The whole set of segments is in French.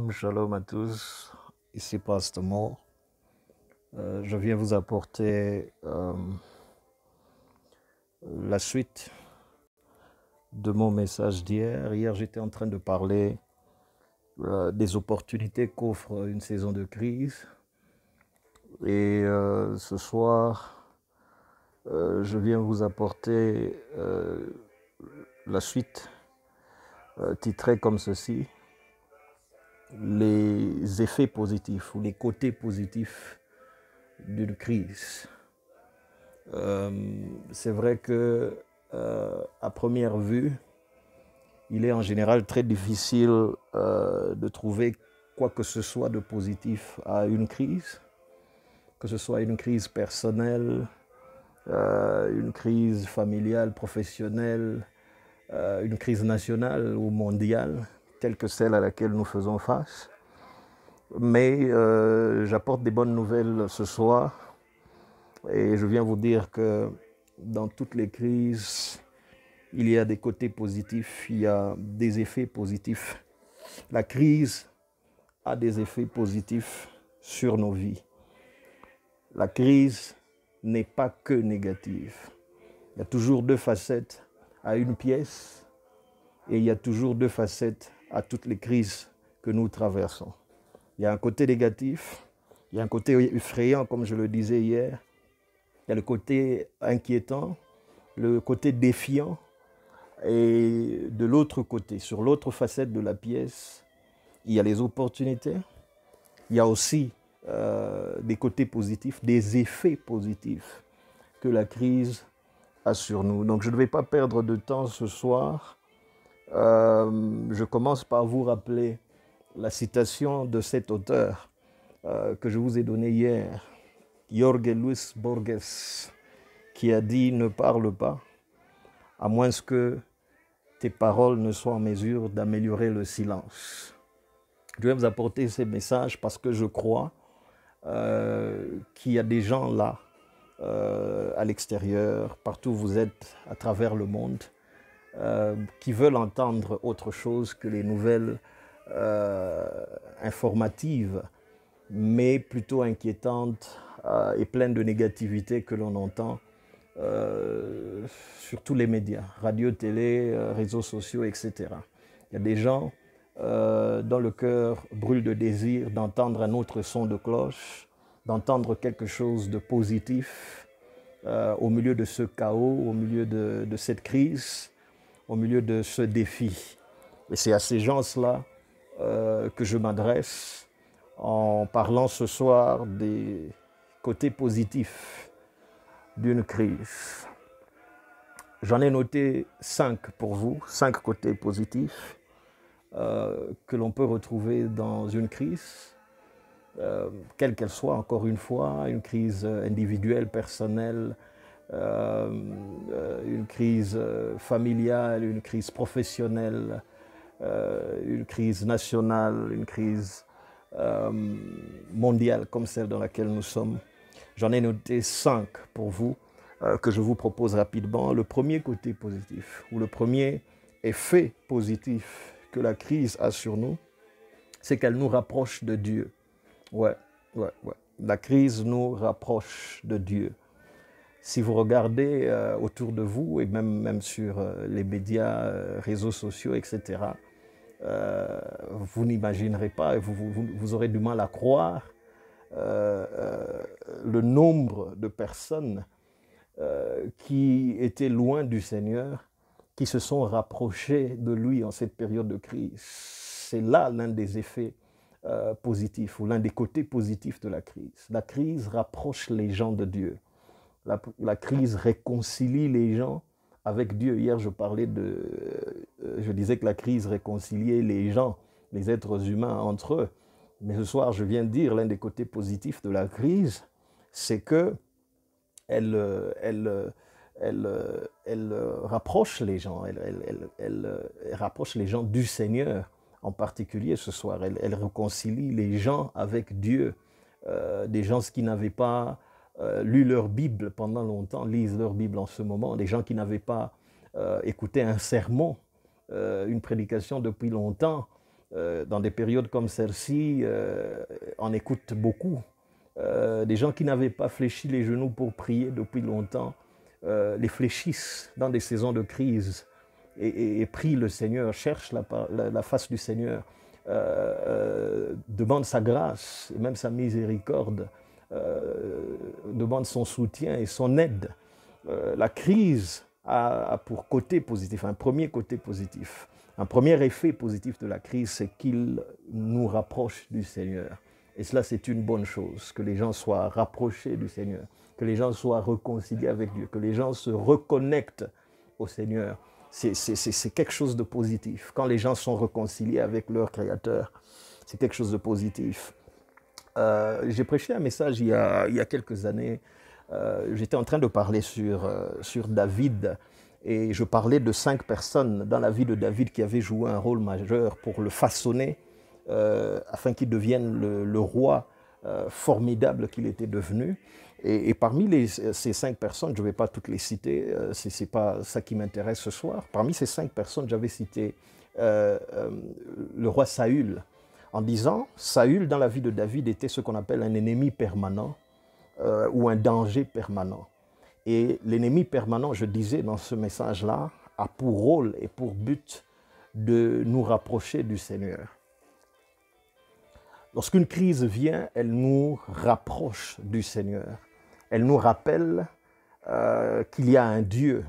Shalom à tous, ici Pasteur Mo. Je viens vous apporter la suite de mon message d'hier. Hier, j'étais en train de parler des opportunités qu'offre une saison de crise. Et ce soir, je viens vous apporter la suite titrée comme ceci: les effets positifs ou les côtés positifs d'une crise. C'est vrai que à première vue, il est en général très difficile de trouver quoi que ce soit de positif à une crise, que ce soit une crise personnelle, une crise familiale, professionnelle, une crise nationale ou mondiale, telle que celle à laquelle nous faisons face. Mais j'apporte des bonnes nouvelles ce soir et je viens vous dire que dans toutes les crises, il y a des côtés positifs, il y a des effets positifs. La crise a des effets positifs sur nos vies. La crise n'est pas que négative. Il y a toujours deux facettes à une pièce et il y a toujours deux facettes à toutes les crises que nous traversons. Il y a un côté négatif, il y a un côté effrayant, comme je le disais hier. Il y a le côté inquiétant, le côté défiant. Et de l'autre côté, sur l'autre facette de la pièce, il y a les opportunités. Il y a aussi des côtés positifs, des effets positifs que la crise a sur nous. Donc je ne vais pas perdre de temps ce soir. Je commence par vous rappeler la citation de cet auteur que je vous ai donné hier, Jorge Luis Borges, qui a dit « Ne parle pas, à moins que tes paroles ne soient en mesure d'améliorer le silence. » Je vais vous apporter ces messages parce que je crois qu'il y a des gens là, à l'extérieur, partout où vous êtes, à travers le monde, qui veulent entendre autre chose que les nouvelles informatives, mais plutôt inquiétantes et pleines de négativité que l'on entend sur tous les médias, radio, télé, réseaux sociaux, etc. Il y a des gens dont le cœur brûle de désir d'entendre un autre son de cloche, d'entendre quelque chose de positif au milieu de ce chaos, au milieu de cette crise, au milieu de ce défi. Et c'est à ces gens-là que je m'adresse en parlant ce soir des côtés positifs d'une crise. J'en ai noté 5 pour vous, 5 côtés positifs que l'on peut retrouver dans une crise, quelle qu'elle soit, encore une fois, une crise individuelle, personnelle, une crise familiale, une crise professionnelle, une crise nationale, une crise mondiale comme celle dans laquelle nous sommes. J'en ai noté 5 pour vous que je vous propose rapidement. Le premier côté positif, ou le premier effet positif que la crise a sur nous, c'est qu'elle nous rapproche de Dieu. Ouais. La crise nous rapproche de Dieu. Si vous regardez autour de vous, et même sur les médias, réseaux sociaux, etc., vous n'imaginerez pas, vous aurez du mal à croire le nombre de personnes qui étaient loin du Seigneur, qui se sont rapprochés de lui en cette période de crise. C'est là l'un des effets positifs ou l'un des côtés positifs de la crise. La crise rapproche les gens de Dieu. La crise réconcilie les gens avec Dieu. Hier, je disais que la crise réconciliait les gens, les êtres humains entre eux. Mais ce soir, je viens de dire l'un des côtés positifs de la crise, c'est que elle rapproche les gens, elle rapproche les gens du Seigneur en particulier ce soir. Elle réconcilie les gens avec Dieu. Des gens qui n'avaient pas lu leur Bible pendant longtemps, lisent leur Bible en ce moment. Des gens qui n'avaient pas écouté un sermon, une prédication depuis longtemps, dans des périodes comme celle-ci, on écoute beaucoup. Des gens qui n'avaient pas fléchi les genoux pour prier depuis longtemps, les fléchissent dans des saisons de crise et prient le Seigneur, cherchent la face du Seigneur, demandent sa grâce et même sa miséricorde, demandent son soutien et son aide. La crise a pour côté positif, un premier côté positif. Un premier effet positif de la crise, c'est qu'il nous rapproche du Seigneur. Et cela, c'est une bonne chose, que les gens soient rapprochés du Seigneur, que les gens soient réconciliés avec Dieu, que les gens se reconnectent au Seigneur. C'est quelque chose de positif. Quand les gens sont réconciliés avec leur Créateur, c'est quelque chose de positif. J'ai prêché un message il y a quelques années. J'étais en train de parler sur David et je parlais de 5 personnes dans la vie de David qui avaient joué un rôle majeur pour le façonner afin qu'il devienne le roi formidable qu'il était devenu. Et parmi ces 5 personnes, je ne vais pas toutes les citer, ce n'est pas ça qui m'intéresse ce soir. Parmi ces 5 personnes, j'avais cité le roi Saül, en disant, Saül dans la vie de David était ce qu'on appelle un ennemi permanent ou un danger permanent. Et l'ennemi permanent, je disais dans ce message-là, a pour rôle et pour but de nous rapprocher du Seigneur. Lorsqu'une crise vient, elle nous rapproche du Seigneur. Elle nous rappelle qu'il y a un Dieu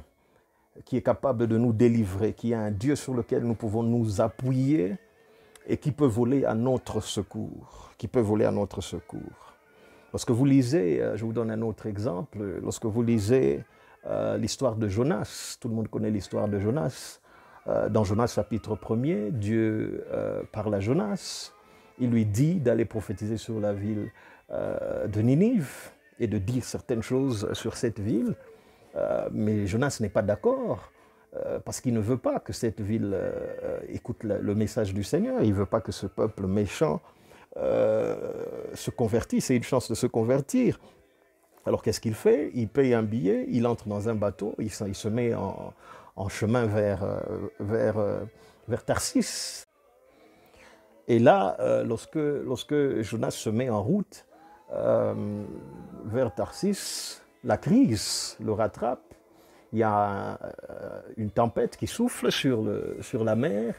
qui est capable de nous délivrer, qu'il y a un Dieu sur lequel nous pouvons nous appuyer et qui peut voler à notre secours, Lorsque vous lisez, je vous donne un autre exemple, lorsque vous lisez l'histoire de Jonas, tout le monde connaît l'histoire de Jonas, dans Jonas chapitre 1er, Dieu parle à Jonas, il lui dit d'aller prophétiser sur la ville de Ninive et de dire certaines choses sur cette ville, mais Jonas n'est pas d'accord. Parce qu'il ne veut pas que cette ville écoute le message du Seigneur, il ne veut pas que ce peuple méchant se convertisse, c'est une chance de se convertir. Alors qu'est-ce qu'il fait? Il paye un billet, il entre dans un bateau, il se met en chemin vers Tarsis. Et là, lorsque Jonas se met en route vers Tarsis, la crise le rattrape. Il y a une tempête qui souffle sur la mer.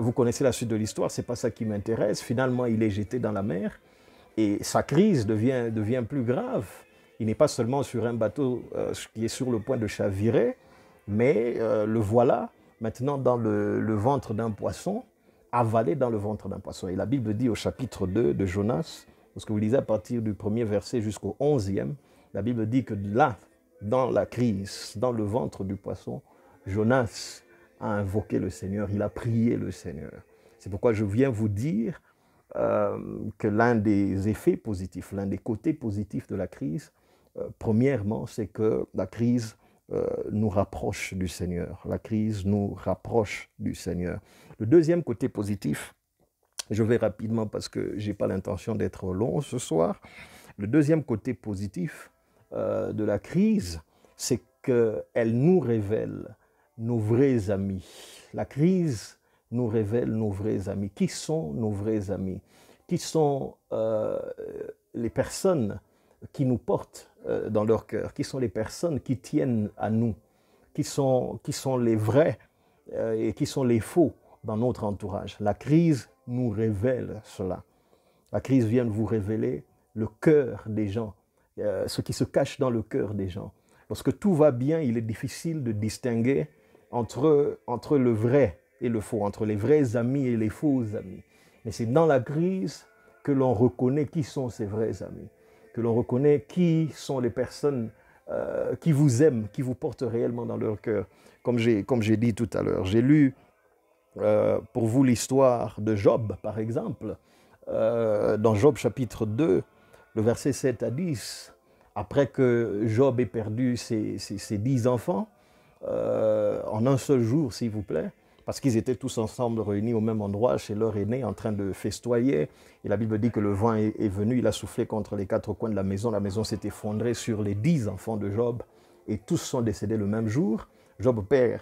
Vous connaissez la suite de l'histoire, ce n'est pas ça qui m'intéresse. Finalement, il est jeté dans la mer et sa crise devient plus grave. Il n'est pas seulement sur un bateau qui est sur le point de chavirer, mais le voilà maintenant dans le ventre d'un poisson, avalé dans le ventre d'un poisson. Et la Bible dit au chapitre 2 de Jonas, lorsque vous lisez à partir du 1er verset jusqu'au 11e, la Bible dit que là, dans la crise, dans le ventre du poisson, Jonas a invoqué le Seigneur, il a prié le Seigneur. C'est pourquoi je viens vous dire que l'un des effets positifs, l'un des côtés positifs de la crise, premièrement, c'est que la crise nous rapproche du Seigneur. La crise nous rapproche du Seigneur. Le deuxième côté positif, je vais rapidement parce que je n'ai pas l'intention d'être long ce soir. Le deuxième côté positif de la crise, c'est qu'elle nous révèle nos vrais amis. La crise nous révèle nos vrais amis. Qui sont nos vrais amis? Qui sont les personnes qui nous portent dans leur cœur? Qui sont les personnes qui tiennent à nous? Qui sont les vrais et qui sont les faux dans notre entourage? La crise nous révèle cela. La crise vient de vous révéler le cœur des gens, ce qui se cache dans le cœur des gens. Lorsque tout va bien, il est difficile de distinguer entre le vrai et le faux, entre les vrais amis et les faux amis. Mais c'est dans la crise que l'on reconnaît qui sont ces vrais amis, que l'on reconnaît qui sont les personnes qui vous aiment, qui vous portent réellement dans leur cœur. Comme j'ai dit tout à l'heure, j'ai lu pour vous l'histoire de Job, par exemple, dans Job chapitre 2, le verset 7 à 10, après que Job ait perdu ses 10 enfants, en un seul jour, s'il vous plaît, parce qu'ils étaient tous ensemble réunis au même endroit, chez leur aîné, en train de festoyer. Et la Bible dit que le vent est venu, il a soufflé contre les 4 coins de la maison s'est effondrée sur les 10 enfants de Job, et tous sont décédés le même jour. Job perd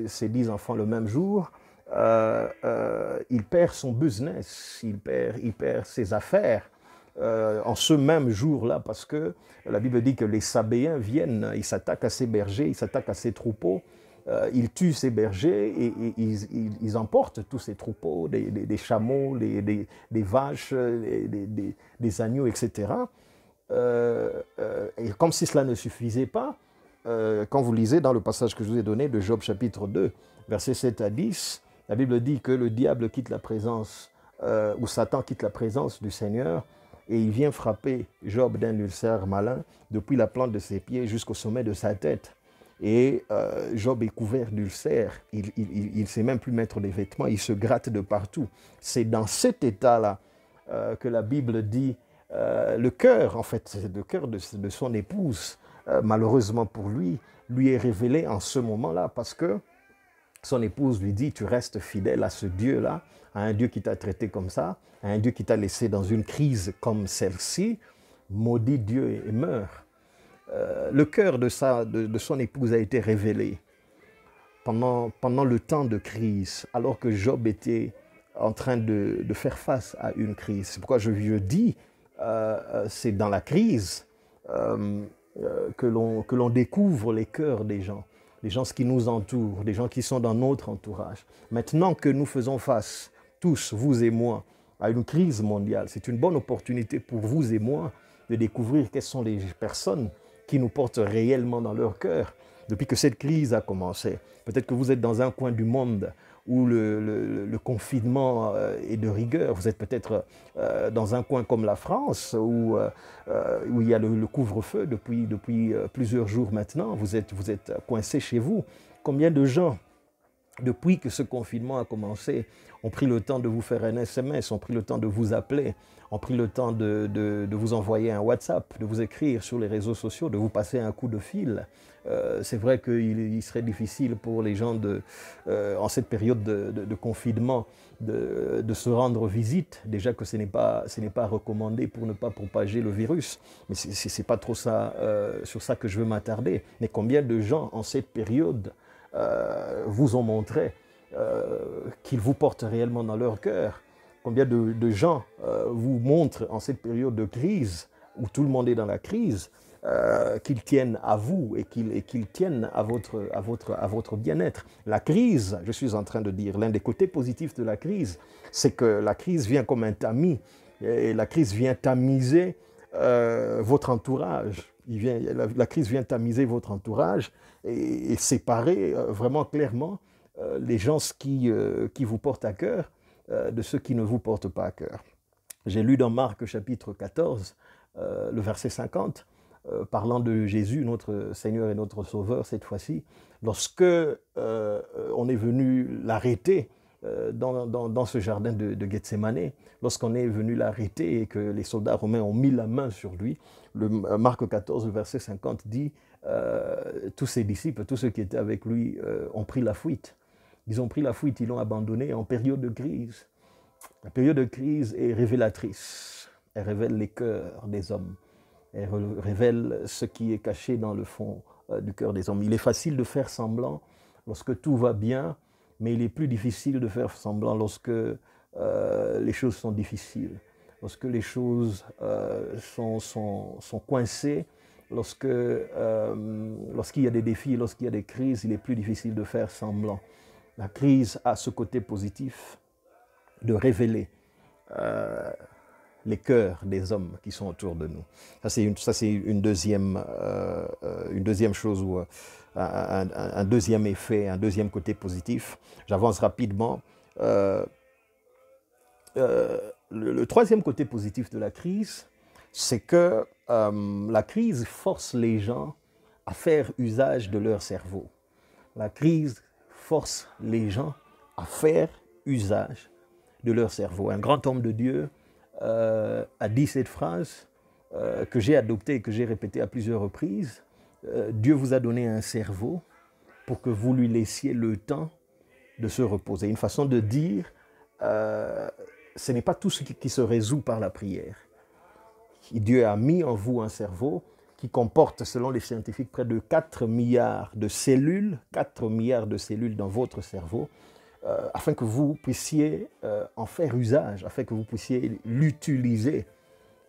ses 10 enfants le même jour, il perd son business, il perd ses affaires en ce même jour-là, parce que la Bible dit que les Sabéens viennent, ils s'attaquent à ses bergers, ils s'attaquent à ses troupeaux, ils tuent ces bergers et ils emportent tous ces troupeaux, des chameaux, des vaches, des agneaux, etc. Et comme si cela ne suffisait pas, quand vous lisez dans le passage que je vous ai donné de Job chapitre 2, versets 7 à 10, la Bible dit que le diable quitte la présence, ou Satan quitte la présence du Seigneur, et il vient frapper Job d'un ulcère malin depuis la plante de ses pieds jusqu'au sommet de sa tête. Et Job est couvert d'ulcères, il ne sait même plus mettre des vêtements, il se gratte de partout. C'est dans cet état-là que la Bible dit, le cœur, en fait, le cœur de son épouse, malheureusement pour lui est révélé en ce moment-là, parce que son épouse lui dit, tu restes fidèle à ce Dieu-là, à un Dieu qui t'a traité comme ça, à un Dieu qui t'a laissé dans une crise comme celle-ci, maudit Dieu et meurt. Le cœur de son épouse a été révélé pendant le temps de crise, alors que Job était en train de faire face à une crise. C'est pourquoi je dis, c'est dans la crise que l'on découvre les cœurs des gens qui nous entourent, des gens qui sont dans notre entourage. Maintenant que nous faisons face, tous, vous et moi, à une crise mondiale, c'est une bonne opportunité pour vous et moi de découvrir quelles sont les personnes qui nous portent réellement dans leur cœur depuis que cette crise a commencé. Peut-être que vous êtes dans un coin du monde où le confinement est de rigueur. Vous êtes peut-être dans un coin comme la France où il y a le couvre-feu depuis plusieurs jours maintenant. Vous êtes coincé chez vous. Combien de gens, depuis que ce confinement a commencé, ont pris le temps de vous faire un SMS, ont pris le temps de vous appeler, ont pris le temps de vous envoyer un WhatsApp, de vous écrire sur les réseaux sociaux, de vous passer un coup de fil. C'est vrai qu'il serait difficile pour les gens en cette période de confinement de se rendre visite. Déjà que ce n'est pas recommandé pour ne pas propager le virus. Mais ce n'est pas trop ça, sur ça que je veux m'attarder. Mais combien de gens en cette période vous ont montré qu'ils vous portent réellement dans leur cœur? Combien de gens vous montrent en cette période de crise, où tout le monde est dans la crise, qu'ils tiennent à vous et qu'ils tiennent à votre bien-être. La crise, je suis en train de dire, l'un des côtés positifs de la crise, c'est que la crise vient comme un tamis, et la crise vient tamiser votre entourage. La crise vient tamiser votre entourage et séparer vraiment clairement les gens qui vous portent à cœur de ceux qui ne vous portent pas à cœur. J'ai lu dans Marc chapitre 14, le verset 50, parlant de Jésus, notre Seigneur et notre Sauveur cette fois-ci, lorsque on est venu l'arrêter dans ce jardin de Gethsémane, lorsqu'on est venu l'arrêter et que les soldats romains ont mis la main sur lui, Marc 14, verset 50 dit, tous ses disciples, tous ceux qui étaient avec lui ont pris la fuite. Ils ont pris la fuite, ils l'ont abandonné en période de crise. La période de crise est révélatrice. Elle révèle les cœurs des hommes. Elle révèle ce qui est caché dans le fond du cœur des hommes. Il est facile de faire semblant lorsque tout va bien, mais il est plus difficile de faire semblant lorsque les choses sont difficiles, lorsque les choses sont coincées, lorsqu'il y a des défis, lorsqu'il y a des crises, il est plus difficile de faire semblant. La crise a ce côté positif de révéler les cœurs des hommes qui sont autour de nous. Ça, c'est une deuxième chose, ou un deuxième effet, un deuxième côté positif. J'avance rapidement. Le troisième côté positif de la crise, c'est que la crise force les gens à faire usage de leur cerveau. La crise force les gens à faire usage de leur cerveau. Un grand homme de Dieu a dit cette phrase que j'ai adoptée et que j'ai répétée à plusieurs reprises. Dieu vous a donné un cerveau pour que vous lui laissiez le temps de se reposer. Une façon de dire, ce n'est pas tout ce qui se résout par la prière. Dieu a mis en vous un cerveau qui comporte, selon les scientifiques, près de 4 milliards de cellules, 4 milliards de cellules dans votre cerveau. afin que vous puissiez en faire usage, afin que vous puissiez l'utiliser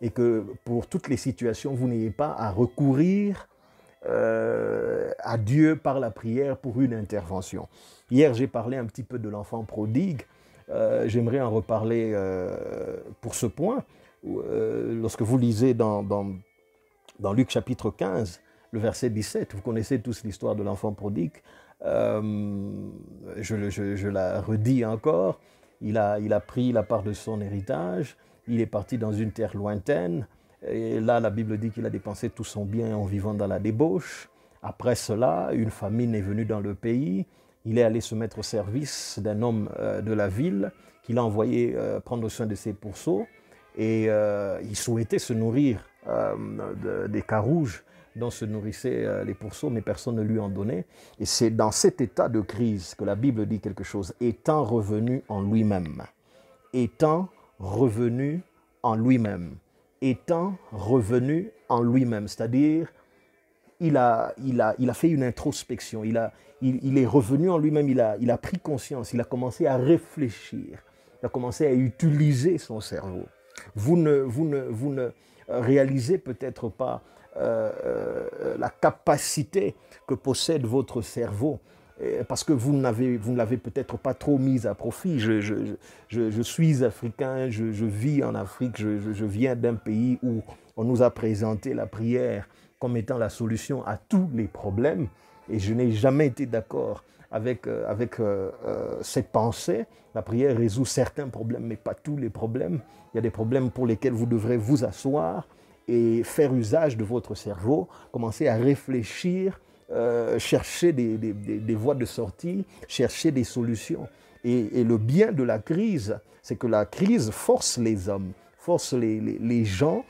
et que pour toutes les situations, vous n'ayez pas à recourir à Dieu par la prière pour une intervention. Hier, j'ai parlé un petit peu de l'enfant prodigue. J'aimerais en reparler pour ce point. Lorsque vous lisez dans Luc chapitre 15, le verset 17, vous connaissez tous l'histoire de l'enfant prodigue. Je la redis encore. Il a pris la part de son héritage. Il est parti dans une terre lointaine. Et là, la Bible dit qu'il a dépensé tout son bien en vivant dans la débauche. Après cela, une famine est venue dans le pays. Il est allé se mettre au service d'un homme de la ville qu'il a envoyé prendre soin de ses pourceaux. Et il souhaitait se nourrir des carouges dont se nourrissaient les pourceaux, mais personne ne lui en donnait. Et c'est dans cet état de crise que la Bible dit quelque chose. Étant revenu en lui-même. Étant revenu en lui-même. Étant revenu en lui-même. C'est-à-dire, il a fait une introspection. Il est revenu en lui-même. Il a pris conscience. Il a commencé à réfléchir. Il a commencé à utiliser son cerveau. Vous ne réalisez peut-être pas la capacité que possède votre cerveau parce que vous ne l'avez peut-être pas trop mise à profit. Je suis africain, je vis en Afrique, je viens d'un pays où on nous a présenté la prière comme étant la solution à tous les problèmes et je n'ai jamais été d'accord avec cette pensée. La prière résout certains problèmes, mais pas tous les problèmes. Il y a des problèmes pour lesquels vous devrez vous asseoir et faire usage de votre cerveau, commencer à réfléchir, chercher des voies de sortie, chercher des solutions. Et le bien de la crise, c'est que la crise force les hommes, force les gens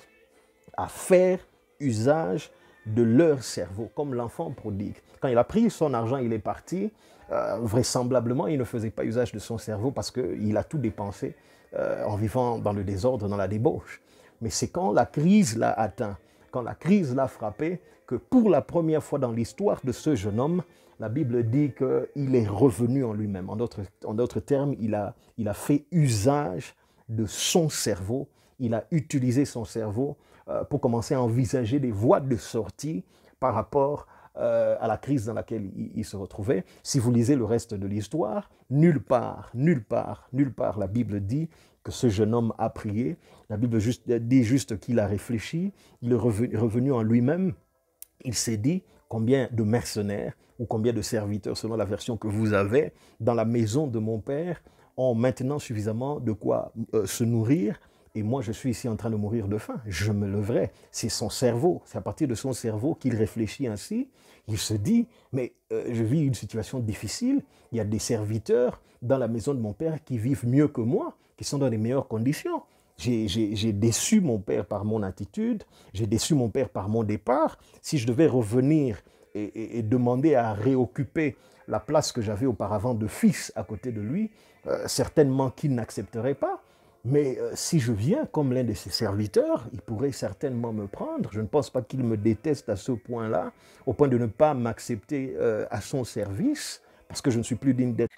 à faire usage de leur cerveau, comme l'enfant prodigue. Quand il a pris son argent, il est parti. Vraisemblablement, il ne faisait pas usage de son cerveau parce qu'il a tout dépensé en vivant dans le désordre, dans la débauche. Mais c'est quand la crise l'a atteint, quand la crise l'a frappé, que pour la première fois dans l'histoire de ce jeune homme, la Bible dit qu'il est revenu en lui-même. En d'autres termes, il a fait usage de son cerveau, il a utilisé son cerveau pour commencer à envisager des voies de sortie par rapport à la crise dans laquelle il se retrouvait. Si vous lisez le reste de l'histoire, nulle part, la Bible dit que ce jeune homme a prié. La Bible dit juste qu'il a réfléchi, il est revenu en lui-même. Il s'est dit combien de mercenaires ou combien de serviteurs, selon la version que vous avez, dans la maison de mon père, ont maintenant suffisamment de quoi se nourrir. Et moi, je suis ici en train de mourir de faim. Je me leverai. C'est son cerveau. C'est à partir de son cerveau qu'il réfléchit ainsi. Il se dit, mais je vis une situation difficile. Il y a des serviteurs dans la maison de mon père qui vivent mieux que moi, qui sont dans les meilleures conditions. J'ai déçu mon père par mon attitude. J'ai déçu mon père par mon départ. Si je devais revenir et demander à réoccuper la place que j'avais auparavant de fils à côté de lui, certainement qu'il n'accepterait pas. Mais si je viens comme l'un de ses serviteurs, il pourrait certainement me prendre. Je ne pense pas qu'il me déteste à ce point-là, au point de ne pas m'accepter à son service, parce que je ne suis plus digne d'être.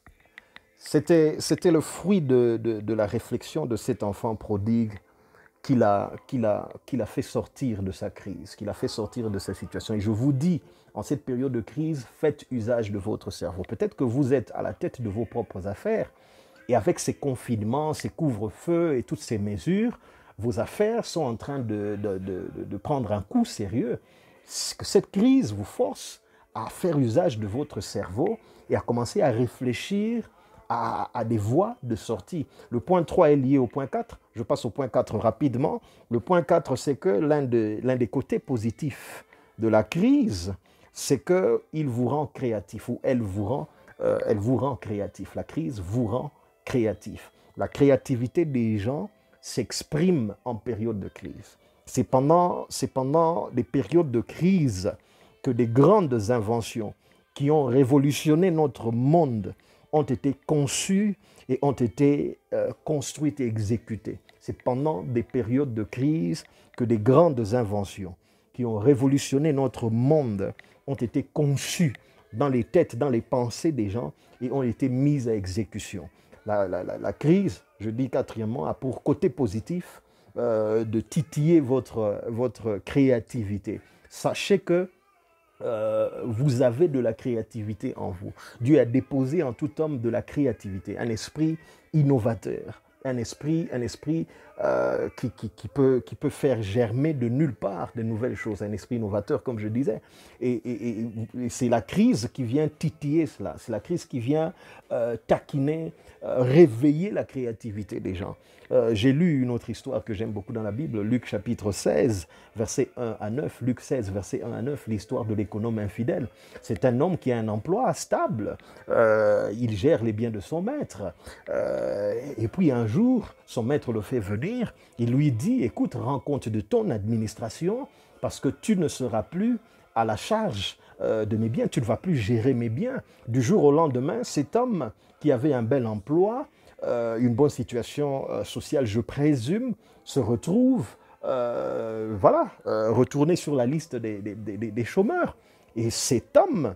C'était le fruit de la réflexion de cet enfant prodigue qui l'a fait sortir de sa crise, qui l'a fait sortir de sa situation. Et je vous dis, en cette période de crise, faites usage de votre cerveau. Peut-être que vous êtes à la tête de vos propres affaires, et avec ces confinements, ces couvre-feux et toutes ces mesures, vos affaires sont en train de prendre un coup sérieux. Que cette crise vous force à faire usage de votre cerveau et à commencer à réfléchir à des voies de sortie. Le point 3 est lié au point 4. Je passe au point 4 rapidement. Le point 4, c'est que l'un des côtés positifs de la crise, c'est qu'il vous rend créatif ou elle vous rend créatif. La crise vous rend créatif. La créativité des gens s'exprime en période de crise. C'est pendant les périodes de crise que des grandes inventions qui ont révolutionné notre monde ont été conçues et ont été construites et exécutées. C'est pendant des périodes de crise que des grandes inventions qui ont révolutionné notre monde ont été conçues, dans les têtes, dans les pensées des gens et ont été mises à exécution. La crise, je dis quatrièmement, a pour côté positif de titiller votre créativité. Sachez que vous avez de la créativité en vous. Dieu a déposé en tout homme de la créativité, un esprit innovateur, un esprit qui peut faire germer de nulle part de nouvelles choses, un esprit innovateur, comme je disais. Et c'est la crise qui vient titiller cela, c'est la crise qui vient taquiner, réveiller la créativité des gens. J'ai lu une autre histoire que j'aime beaucoup dans la Bible, Luc chapitre 16, versets 1 à 9. Luc 16, versets 1 à 9, l'histoire de l'économe infidèle. C'est un homme qui a un emploi stable. Il gère les biens de son maître. Et puis un jour, son maître le fait venir. Il lui dit, écoute, rends compte de ton administration parce que tu ne seras plus à la charge de mes biens. Tu ne vas plus gérer mes biens. Du jour au lendemain, cet homme qui avait un bel emploi, une bonne situation sociale, je présume, se retrouve retourné sur la liste des chômeurs. Et cet homme,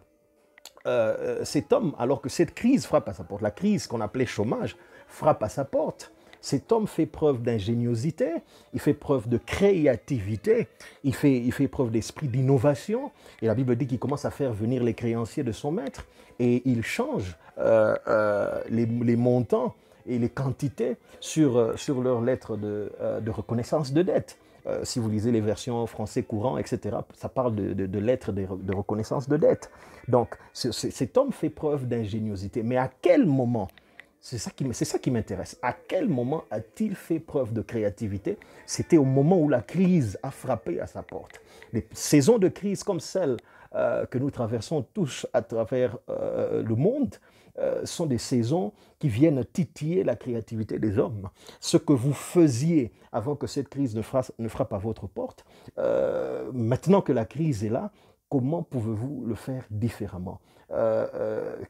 alors que cette crise frappe à sa porte, la crise qu'on appelait chômage, frappe à sa porte, cet homme fait preuve d'ingéniosité, il fait preuve de créativité, il fait preuve d'esprit d'innovation. Et la Bible dit qu'il commence à faire venir les créanciers de son maître et il change les montants et les quantités sur leur lettre de reconnaissance de dette. Si vous lisez les versions français courant, etc., ça parle de lettres de reconnaissance de dette. Donc, cet homme fait preuve d'ingéniosité. Mais à quel moment, c'est ça qui m'intéresse, à quel moment a-t-il fait preuve de créativité? C'était au moment où la crise a frappé à sa porte. Les saisons de crise comme celle que nous traversons tous à travers le monde, sont des saisons qui viennent titiller la créativité des hommes. Ce que vous faisiez avant que cette crise ne frappe à votre porte, maintenant que la crise est là, comment pouvez-vous le faire différemment?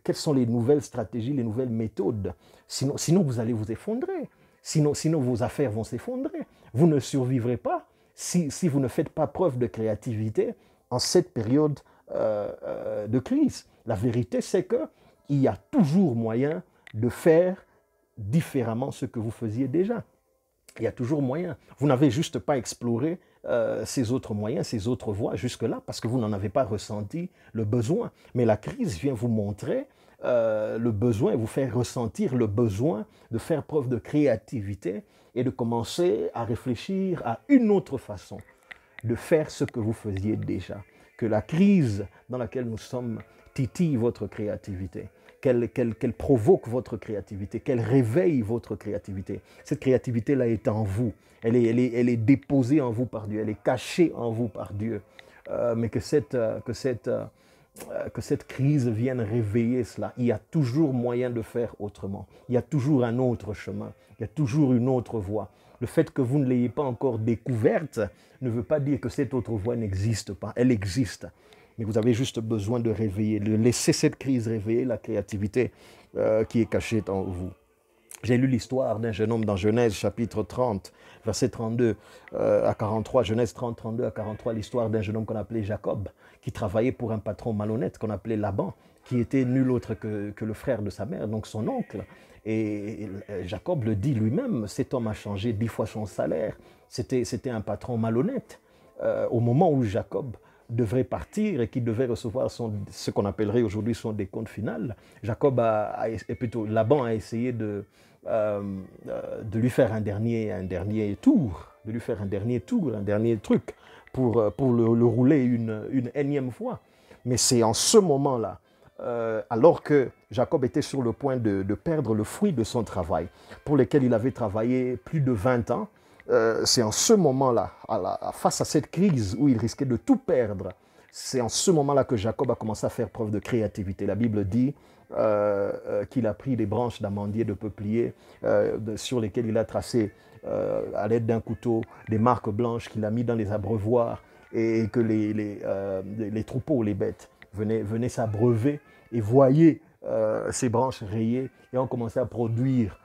Quelles sont les nouvelles stratégies, les nouvelles méthodes? Sinon vous allez vous effondrer. Sinon vos affaires vont s'effondrer. Vous ne survivrez pas si vous ne faites pas preuve de créativité en cette période de crise. La vérité, c'est que il y a toujours moyen de faire différemment ce que vous faisiez déjà. Il y a toujours moyen. Vous n'avez juste pas exploré ces autres moyens, ces autres voies jusque-là, parce que vous n'en avez pas ressenti le besoin. Mais la crise vient vous montrer le besoin, vous faire ressentir le besoin de faire preuve de créativité et de commencer à réfléchir à une autre façon de faire ce que vous faisiez déjà. Que la crise dans laquelle nous sommes titille votre créativité, qu'elle provoque votre créativité, qu'elle réveille votre créativité. Cette créativité-là est en vous, elle est déposée en vous par Dieu, elle est cachée en vous par Dieu. Mais que cette crise vienne réveiller cela. Il y a toujours moyen de faire autrement. Il y a toujours un autre chemin, il y a toujours une autre voie. Le fait que vous ne l'ayez pas encore découverte ne veut pas dire que cette autre voie n'existe pas. Elle existe. Mais vous avez juste besoin de réveiller, de laisser cette crise réveiller la créativité qui est cachée en vous. J'ai lu l'histoire d'un jeune homme dans Genèse chapitre 30, verset 32 à 43, Genèse 30, 32 à 43, l'histoire d'un jeune homme qu'on appelait Jacob, qui travaillait pour un patron malhonnête qu'on appelait Laban, qui était nul autre que le frère de sa mère, donc son oncle. Et Jacob le dit lui-même, cet homme a changé 10 fois son salaire, c'était un patron malhonnête. Au moment où Jacob devrait partir et qu'il devait recevoir ce qu'on appellerait aujourd'hui son décompte final, Laban a essayé de lui faire un dernier tour, de lui faire un dernier truc pour le rouler une énième fois. Mais c'est en ce moment-là, alors que Jacob était sur le point de perdre le fruit de son travail, pour lequel il avait travaillé plus de 20 ans, c'est en ce moment-là, face à cette crise où il risquait de tout perdre, c'est en ce moment-là que Jacob a commencé à faire preuve de créativité. La Bible dit qu'il a pris des branches d'amandier, de peuplier, sur lesquelles il a tracé à l'aide d'un couteau des marques blanches qu'il a mis dans les abreuvoirs et que les troupeaux, les bêtes, venaient s'abreuver et voyaient ces branches rayées et ont commencé à produire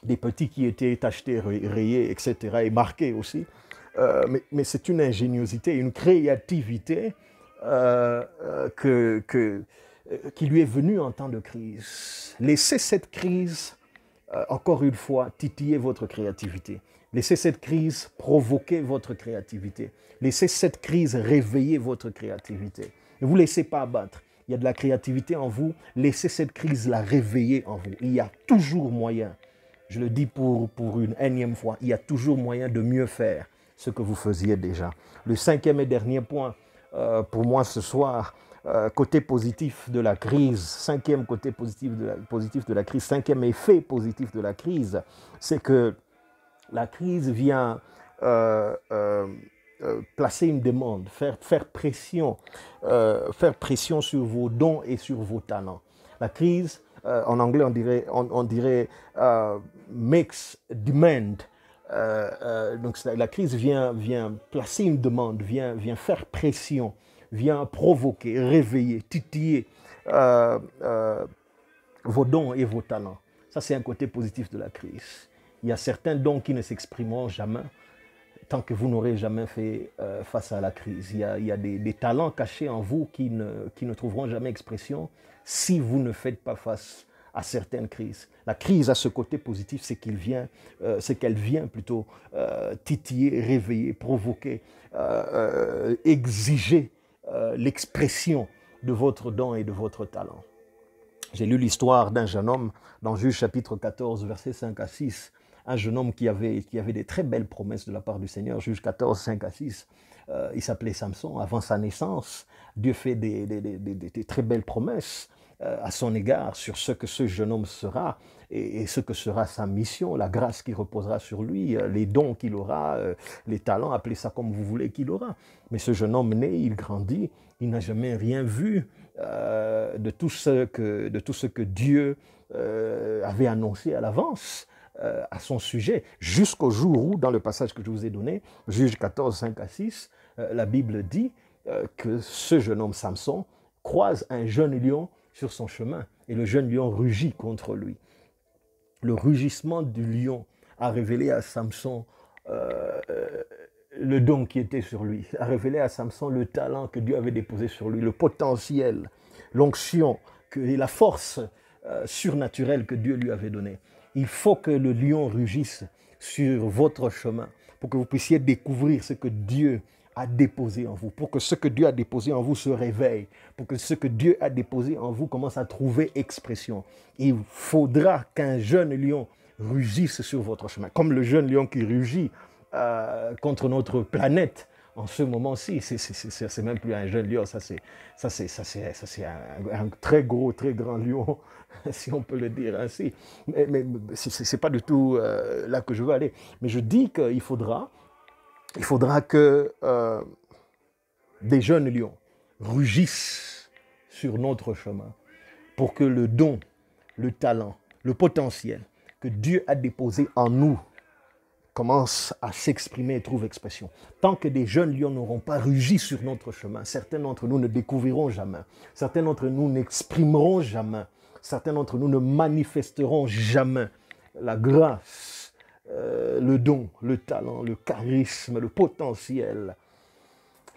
des petits qui étaient tachetés, rayés, etc. et marqués aussi. Mais c'est une ingéniosité, une créativité qui lui est venu en temps de crise. Laissez cette crise, encore une fois, titiller votre créativité. Laissez cette crise provoquer votre créativité. Laissez cette crise réveiller votre créativité. Ne vous laissez pas abattre. Il y a de la créativité en vous. Laissez cette crise la réveiller en vous. Il y a toujours moyen, je le dis pour une énième fois, il y a toujours moyen de mieux faire ce que vous faisiez déjà. Le cinquième et dernier point pour moi ce soir, côté positif de la crise, cinquième côté positif de la crise, cinquième effet positif de la crise, c'est que la crise vient placer une demande, faire pression sur vos dons et sur vos talents. La crise, en anglais on dirait makes demand. Donc la crise vient placer une demande, vient faire pression, vient provoquer, réveiller, titiller vos dons et vos talents. Ça, c'est un côté positif de la crise. Il y a certains dons qui ne s'exprimeront jamais tant que vous n'aurez jamais fait face à la crise. Il y a des talents cachés en vous qui ne trouveront jamais expression si vous ne faites pas face à certaines crises. La crise a ce côté positif, c'est qu'elle vient plutôt titiller, réveiller, provoquer, exiger l'expression de votre don et de votre talent. J'ai lu l'histoire d'un jeune homme dans Juge chapitre 14, versets 5 à 6. Un jeune homme qui avait des très belles promesses de la part du Seigneur. Juge 14, 5 à 6. Il s'appelait Samson. Avant sa naissance, Dieu fait des très belles promesses à son égard sur ce que ce jeune homme sera et ce que sera sa mission, la grâce qui reposera sur lui, les dons qu'il aura, les talents, appelez ça comme vous voulez, qu'il aura. Mais ce jeune homme né, il grandit, il n'a jamais rien vu de tout ce que Dieu avait annoncé à l'avance à son sujet, jusqu'au jour où, dans le passage que je vous ai donné, Juge 14, 5 à 6, la Bible dit que ce jeune homme Samson croise un jeune lion sur son chemin et le jeune lion rugit contre lui. Le rugissement du lion a révélé à Samson le don qui était sur lui, a révélé à Samson le talent que Dieu avait déposé sur lui, le potentiel, l'onction et la force surnaturelle que Dieu lui avait donnée. Il faut que le lion rugisse sur votre chemin pour que vous puissiez découvrir ce que Dieu a déposé en vous, pour que ce que Dieu a déposé en vous se réveille, pour que ce que Dieu a déposé en vous commence à trouver expression. Il faudra qu'un jeune lion rugisse sur votre chemin, comme le jeune lion qui rugit contre notre planète en ce moment-ci. C'est même plus un jeune lion, ça c'est un très gros, très grand lion, si on peut le dire ainsi. Mais c'est pas du tout là que je veux aller. Mais je dis qu'il faudra que des jeunes lions rugissent sur notre chemin pour que le don, le talent, le potentiel que Dieu a déposé en nous commence à s'exprimer et trouve expression. Tant que des jeunes lions n'auront pas rugi sur notre chemin, certains d'entre nous ne découvriront jamais, certains d'entre nous n'exprimeront jamais, certains d'entre nous ne manifesteront jamais la grâce, le don, le talent, le charisme, le potentiel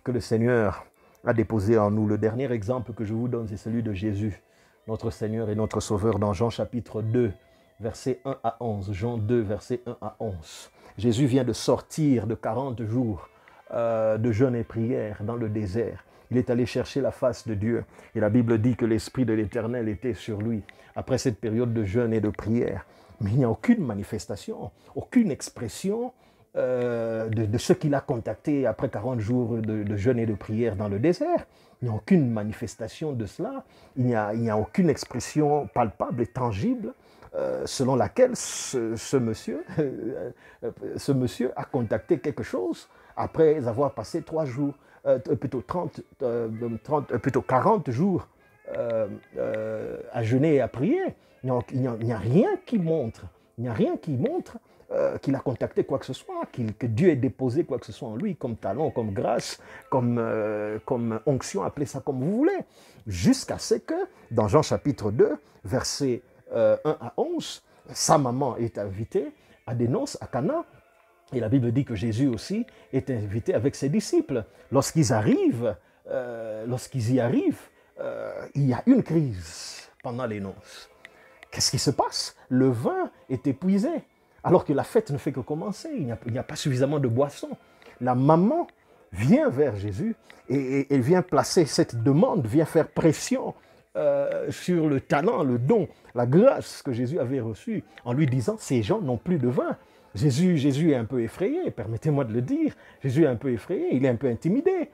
que le Seigneur a déposé en nous. Le dernier exemple que je vous donne, c'est celui de Jésus, notre Seigneur et notre Sauveur, dans Jean chapitre 2, versets 1 à 11. Jean 2, versets 1 à 11. Jésus vient de sortir de 40 jours de jeûne et prière dans le désert. Il est allé chercher la face de Dieu. Et la Bible dit que l'Esprit de l'Éternel était sur lui après cette période de jeûne et de prière. Mais il n'y a aucune manifestation, aucune expression de ce qu'il a contacté après 40 jours de jeûne et de prière dans le désert. Il n'y a aucune manifestation de cela. Il n'y a aucune expression palpable et tangible selon laquelle ce monsieur a contacté quelque chose après avoir passé 3 jours, plutôt 40 jours à jeûner et à prier. Il n'y a rien qui montre, qu'il a contacté quoi que ce soit, que Dieu ait déposé quoi que ce soit en lui, comme talent, comme grâce, comme onction, appelez ça comme vous voulez. Jusqu'à ce que, dans Jean chapitre 2, versets 1 à 11, sa maman est invitée à des noces à Cana. Et la Bible dit que Jésus aussi est invité avec ses disciples. Lorsqu'ils arrivent lorsqu'ils y arrivent, il y a une crise pendant les noces. Qu'est-ce qui se passe? Le vin est épuisé, alors que la fête ne fait que commencer. Il n'y a pas suffisamment de boissons. La maman vient vers Jésus et elle vient placer cette demande, vient faire pression sur le talent, le don, la grâce que Jésus avait reçue, en lui disant, ces gens n'ont plus de vin. Jésus est un peu effrayé, permettez-moi de le dire. Jésus est un peu effrayé, il est un peu intimidé.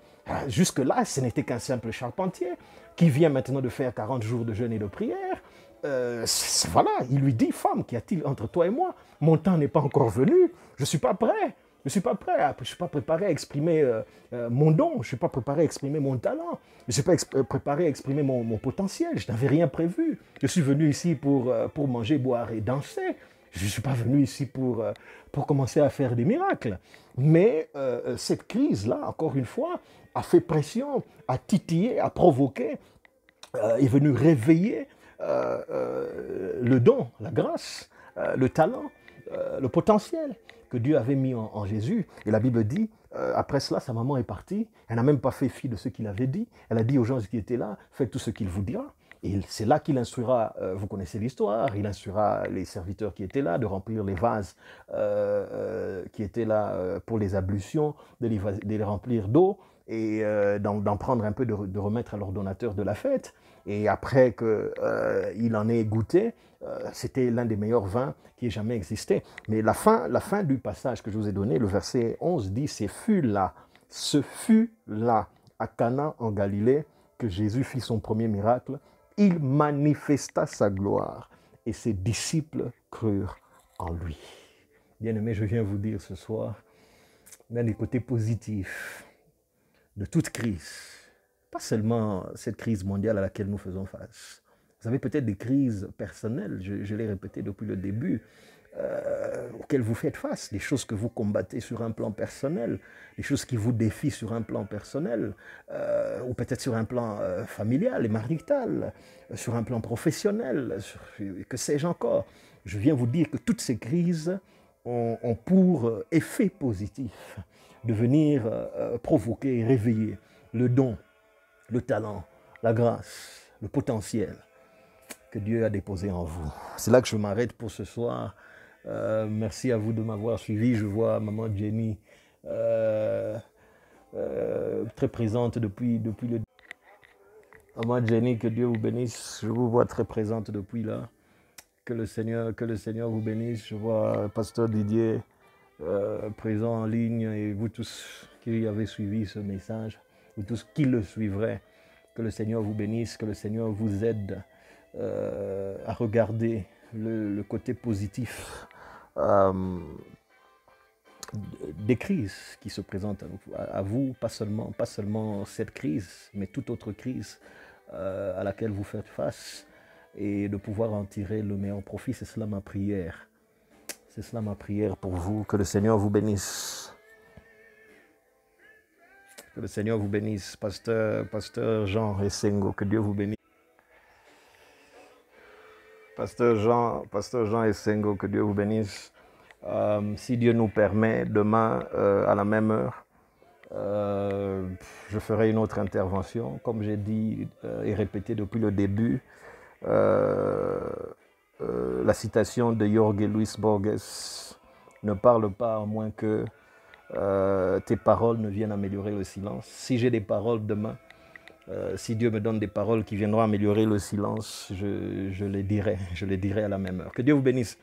Jusque-là, ce n'était qu'un simple charpentier qui vient maintenant de faire 40 jours de jeûne et de prière. Voilà, il lui dit, femme, qu'y a-t-il entre toi et moi? Mon temps n'est pas encore venu, je ne suis pas prêt. Je ne suis pas prêt, je ne suis pas préparé à exprimer mon don, je ne suis pas préparé à exprimer mon talent, je ne suis pas préparé à exprimer mon potentiel, je n'avais rien prévu. Je suis venu ici pour manger, boire et danser. Je ne suis pas venu ici pour commencer à faire des miracles. Mais cette crise-là, encore une fois, a fait pression, a titillé, a provoqué, est venu réveiller le don, la grâce, le talent, le potentiel que Dieu avait mis en Jésus. Et la Bible dit, après cela, sa maman est partie. Elle n'a même pas fait fi de ce qu'il avait dit. Elle a dit aux gens qui étaient là, faites tout ce qu'il vous dira. Et c'est là qu'il instruira, vous connaissez l'histoire, il instruira les serviteurs qui étaient là de remplir les vases qui étaient là pour les ablutions, de les remplir d'eau et d'en prendre un peu, de remettre à l'ordonnateur de la fête. Et après qu'il en ait goûté, c'était l'un des meilleurs vins qui ait jamais existé. Mais la fin du passage que je vous ai donné, le verset 11 dit, ce fut là, à Cana en Galilée, que Jésus fit son premier miracle. Il manifesta sa gloire et ses disciples crurent en lui. Bien-aimés, je viens vous dire ce soir, l'un des côtés positifs de toute crise, pas seulement cette crise mondiale à laquelle nous faisons face. Vous avez peut-être des crises personnelles, je l'ai répété depuis le début, auxquelles vous faites face, des choses que vous combattez sur un plan personnel, des choses qui vous défient sur un plan personnel, ou peut-être sur un plan familial et marital, sur un plan professionnel, que sais-je encore. Je viens vous dire que toutes ces crises ont pour effet positif de venir provoquer, réveiller le don, le talent, la grâce, le potentiel que Dieu a déposé en vous. C'est là que je m'arrête pour ce soir. Merci à vous de m'avoir suivi. Je vois maman Jenny très présente depuis le... Maman Jenny, que Dieu vous bénisse. Je vous vois très présente depuis là. Que le Seigneur vous bénisse. Je vois Pasteur Didier présent en ligne et vous tous qui avez suivi ce message, vous tous qui le suivraient. Que le Seigneur vous bénisse, que le Seigneur vous aide à regarder le côté positif des crises qui se présentent à vous, pas seulement cette crise, mais toute autre crise à laquelle vous faites face, et de pouvoir en tirer le meilleur profit. C'est cela ma prière. C'est cela ma prière pour vous. Que le Seigneur vous bénisse. Que le Seigneur vous bénisse, Pasteur Jean Essengo, que Dieu vous bénisse. Pasteur Jean Essengo, que Dieu vous bénisse. Si Dieu nous permet, demain à la même heure, je ferai une autre intervention. Comme j'ai dit et répété depuis le début, la citation de Jorge Luis Borges ne parle pas à moins que tes paroles ne viennent améliorer le silence. Si j'ai des paroles demain, si Dieu me donne des paroles qui viendront améliorer le silence, je les dirai à la même heure. Que Dieu vous bénisse.